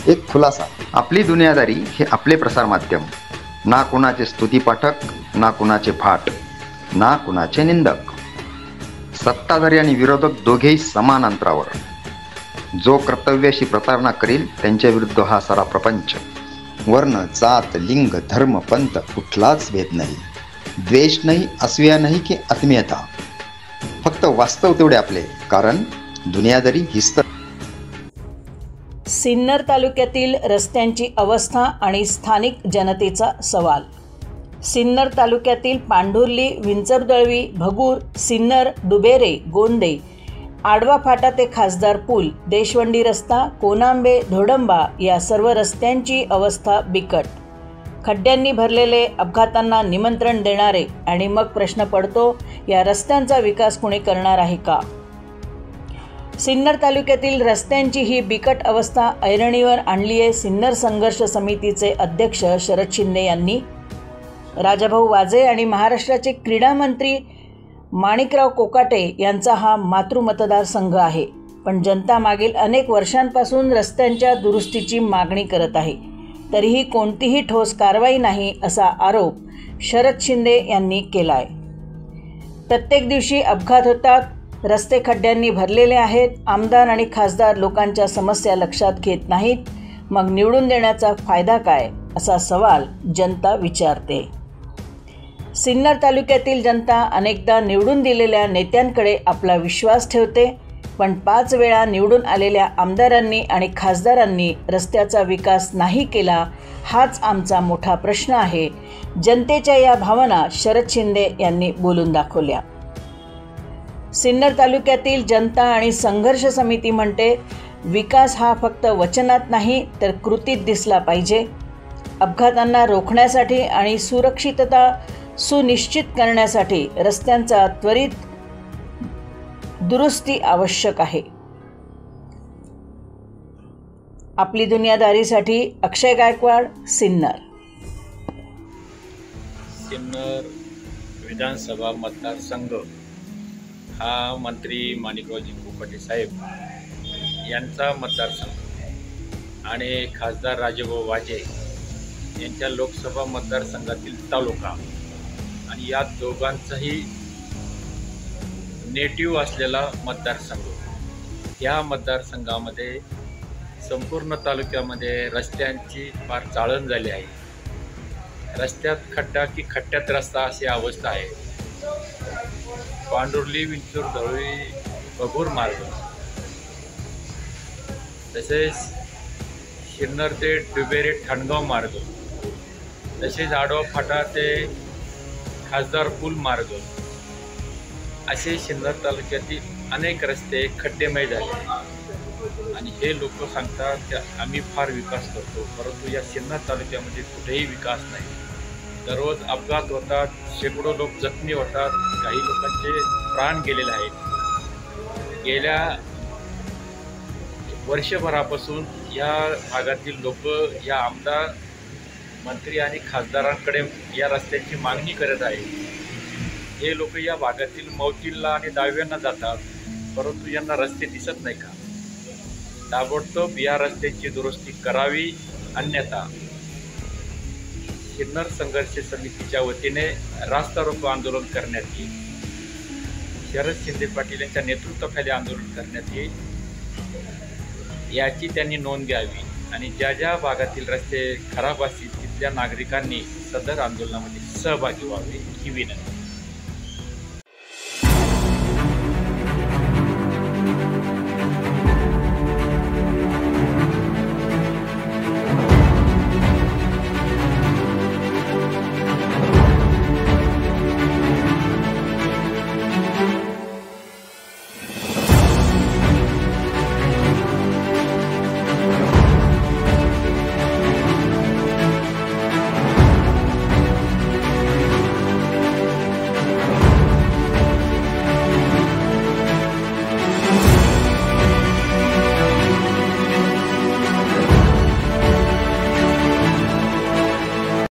एक खुलासा, आपली दुनियादारी हे आपले प्रसार माध्यम, ना कुणाचे स्तुतीपाठक, ना कुणाचे फाट, ना कुणाचे निंदक, सत्ताधारी आणि विरोधक दोघेही समान अंतरावर. जो कर्तव्याशी प्रतारणा करील त्यांच्या विरुद्ध हा सारा प्रपंच. वर्ण, जात, लिंग, धर्म, पंथ कुठलाच भेद नाही, द्वेष नाही, असूया नाही की आत्मीयता. फक्त वास्तव तेवढे आपले, कारण दुनियादारी हीच तर. सिन्नर तालुक्यातील रस्त्यांची अवस्था आणि स्थानिक जनतेचा सवाल. सिन्नर तालुक्यातील पांढुर्ली, विंचरदळवी, भगूर, सिन्नर, डुबेरे, गोंदे, आडवा फाटा ते खासदार पूल, देशवंडी रस्ता, कोनांबे, धोडंबा या सर्व रस्त्यांची अवस्था बिकट. खड्ड्यांनी भरलेले, अपघातांना निमंत्रण देणारे, आणि मग प्रश्न पडतो, या रस्त्यांचा विकास कुणी करणार आहे का? सिन्नर तालुक्यातील रस्त्यांची ही बिकट अवस्था ऐरणीवर आणली आहे सिन्नर संघर्ष समितीचे अध्यक्ष शरद शिंदे यांनी. राजाभाऊ वाजे आणि महाराष्ट्राचे क्रीडा मंत्री माणिकराव कोकाटे यांचा हा मातृमतदारसंघ आहे. पण जनता मागील अनेक वर्षांपासून रस्त्यांच्या दुरुस्तीची मागणी करत आहे. तरीही कोणतीही ठोस कारवाई नाही असा आरोप शरद शिंदे यांनी केला आहे. प्रत्येक दिवशी अपघात होतात, रस्ते खड्ड्यांनी भरलेले आहेत, आमदार आणि खासदार लोकांच्या समस्या लक्षात घेत नाहीत, मग निवडून देण्याचा फायदा काय, असा सवाल जनता विचारते. सिन्नर तालुक्यातील जनता अनेकदा निवडून दिलेल्या नेत्यांकडे आपला विश्वास ठेवते, पण 5 वेळा निवडून आलेल्या आमदारांनी आणि खासदारांनी रस्त्याचा विकास नाही केला, हाच आमचा मोठा प्रश्न आहे. जनतेच्या या भावना शरद शिंदे यांनी बोलून दाखवल्या. सिन्नर तालुक्यातील जनता आणि संघर्ष समिती म्हणते, विकास हा फक्त वचनात नाही तर कृतीत दिसला पाहिजे. अपघातांना रोखण्यासाठी आणि सुरक्षितता सुनिश्चित करण्यासाठी रस्त्यांचा त्वरित दुरुस्ती आवश्यक आहे. आपली दुनियादारीसाठी अक्षय गायकवाड, सिन्नर. सिन्नर विधानसभा मतदारसंघ हा मंत्री माणिकरावजी कोकाटे साहेब यांचा मतदारसंघ आणि खासदार राजाभाऊ वाजे यांच्या लोकसभा मतदारसंघातील तालुका, आणि या दोघांचाही नेटिव्ह असलेला मतदारसंघ. या मतदारसंघामध्ये संपूर्ण तालुक्यामध्ये रस्त्यांची फार चाळण झाली आहे. रस्त्यात खड्डा की खड्ड्यात रस्ता अशी अवस्था आहे. पांढुर्ली, विंचूरदळवी, भगूर मार्ग, तसेच सिन्नर ते डुबेरे ठाणगाव मार्ग, तसेच आडवा फाटा ते खासदार पूल मार्ग, असे सिन्नर तालुक्यातील अनेक रस्ते खड्डेमय झाले. आणि हे लोक सांगतात की आम्ही फार विकास करतो, परंतु या सिन्नर तालुक्यामध्ये कुठेही विकास नाही. दररोज अपघात होतात, शेकडो लोक जखमी होतात, काही लोकांचे प्राण गेलेले आहेत. गेल्या वर्षभरापासून या भागातील लोक या आमदार, मंत्री आणि खासदारांकडे या रस्त्याची मागणी करत आहेत. हे लोक या भागातील मौतीला आणि दहाव्यांना जातात, परंतु यांना रस्ते दिसत नाही का? ताबडतोब या रस्त्याची दुरुस्ती करावी, अन्यथा सिन्नर संघर्ष समितीच्या वतीने रास्ता रोको आंदोलन करण्यात येईल. शरद शिंदे पाटील यांच्या नेतृत्वाखाली आंदोलन करण्यात येईल. याची त्यांनी नोंद घ्यावी आणि ज्या ज्या भागातील रस्ते खराब असतील तिथल्या नागरिकांनी सदर आंदोलनामध्ये सहभागी व्हावे ही विनंती.